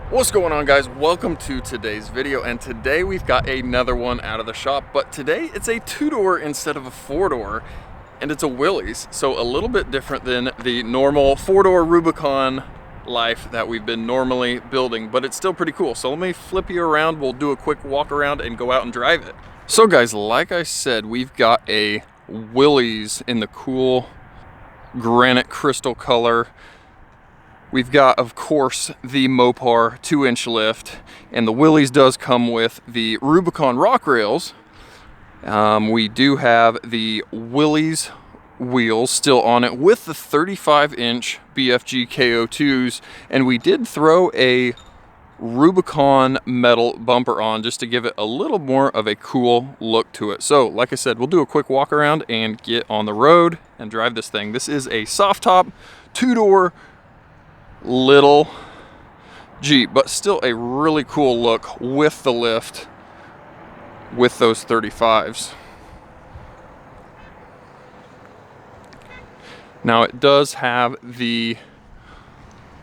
What's going on, guys? Welcome to today's video, and today we've got another one out of the shop, but today it's a two-door instead of a four-door, and it's a Willys, so a little bit different than the normal four-door Rubicon life that we've been normally building, but it's still pretty cool. So let me flip you around, we'll do a quick walk around and go out and drive it. So guys, like I said, we've got a Willys in the cool granite crystal color. We've got, of course, the Mopar 2-inch lift, and the Willys does come with the Rubicon rock rails. We do have the Willys wheels still on it with the 35-inch BFG KO2s, and we did throw a Rubicon metal bumper on just to give it a little more of a cool look to it. So, like I said, we'll do a quick walk around and get on the road and drive this thing. This is a soft top, two-door, little Jeep, but still a really cool look with the lift with those 35's. Now it does have the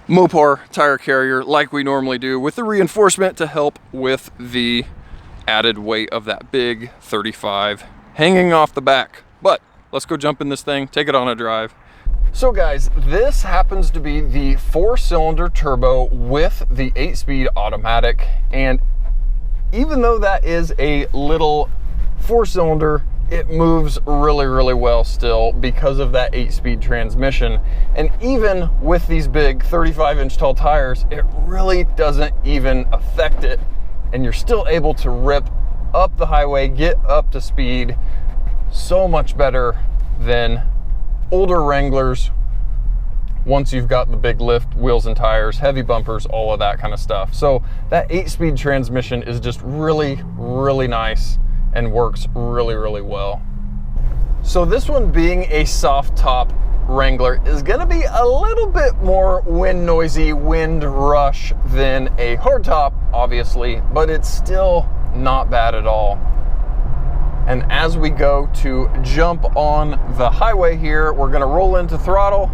Mopar tire carrier like we normally do, with the reinforcement to help with the added weight of that big 35 hanging off the back. But let's go jump in this thing, take it on a drive. So guys, this happens to be the 4-cylinder turbo with the 8-speed automatic, and even though that is a little 4-cylinder, it moves really well still because of that 8-speed transmission. And even with these big 35-inch tall tires, it really doesn't even affect it, and you're still able to rip up the highway, get up to speed so much better than older Wranglers once you've got the big lift, wheels and tires, heavy bumpers, all of that kind of stuff. So that 8-speed transmission is just really nice and works really well. So this one, being a soft top Wrangler, is gonna be a little bit more wind noisy, wind rush than a hardtop, obviously, but it's still not bad at all. And as we go to jump on the highway here, we're gonna roll into throttle.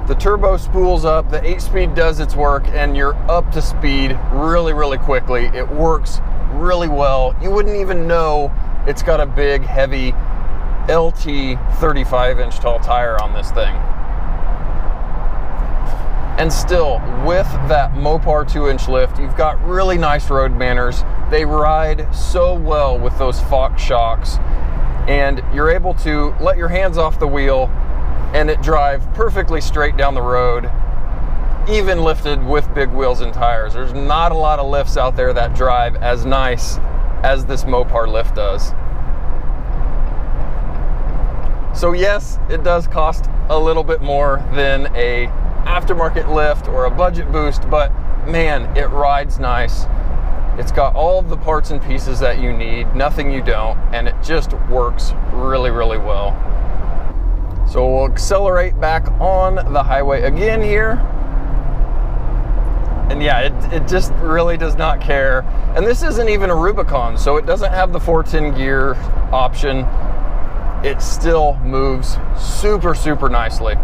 The turbo spools up, the 8-speed does its work, and you're up to speed really quickly. It works really well. You wouldn't even know it's got a big, heavy LT 35-inch tall tire on this thing. And still, with that Mopar 2-inch lift, you've got really nice road manners. They ride so well with those Fox shocks, and you're able to let your hands off the wheel and it drive perfectly straight down the road, even lifted with big wheels and tires. There's not a lot of lifts out there that drive as nice as this Mopar lift does. So yes, it does cost a little bit more than a aftermarket lift or a budget boost, but man, it rides nice. It's got all of the parts and pieces that you need, nothing you don't, and it just works really well. So we'll accelerate back on the highway again here. And yeah, it just really does not care. And this isn't even a Rubicon, so it doesn't have the 410 gear option. It still moves super nicely.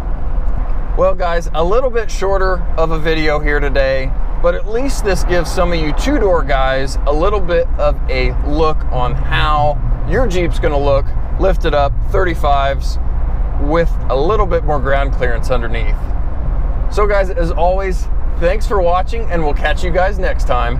Well guys, a little bit shorter of a video here today, but at least this gives some of you two-door guys a little bit of a look on how your Jeep's gonna look lifted up 35's with a little bit more ground clearance underneath. So guys, as always, thanks for watching, and we'll catch you guys next time.